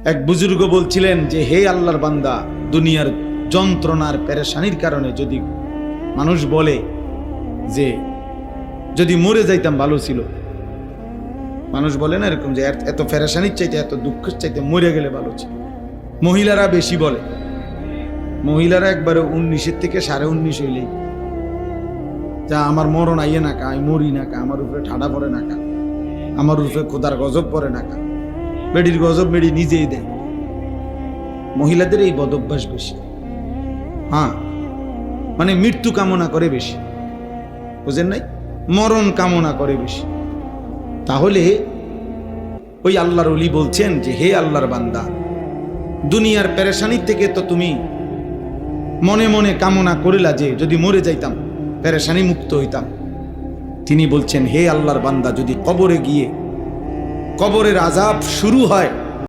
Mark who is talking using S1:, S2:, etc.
S1: এক বুজুর্গ বলছিলেন যে হে আল্লাহর বান্দা, দুনিয়ার যন্ত্রণার পেরেশানির কারণে যদি মানুষ বলে যে যদি মরে যাইতাম ভালো ছিল, মানুষ বলে না এরকম যে এত পেরেশানির চাইতে এত দুঃখের চাইতে মরে গেলে ভালো ছিল। মহিলারা বেশি বলে, মহিলারা একবারে 19-এর থেকে 19.5 হইলেই যা আমার মরণ আইয়ে না কা, আমি মরি না কা, আমার উপরে ঠাডা পড়ে না কা, আমার উপরে খোদার গজব পড়ে না কা, বেডির গজব বেডি নিজেই দেয়। মহিলাদের এই বদভ্যাস বেশি। হ্যাঁ, মানে মৃত্যু কামনা করে বেশি, বুঝেন নাই, মরণ কামনা করে বেশি। তাহলে ওই আল্লাহর ওলি বলছেন যে হে আল্লাহর বান্দা, দুনিয়ার পেরেশানির থেকে তো তুমি মনে মনে কামনা করিলা যে যদি মরে যাইতাম, পেরেশানি মুক্ত হইতাম। তিনি বলছেন হে আল্লাহর বান্দা, যদি কবরে গিয়ে কবরের আযাব শুরু হয়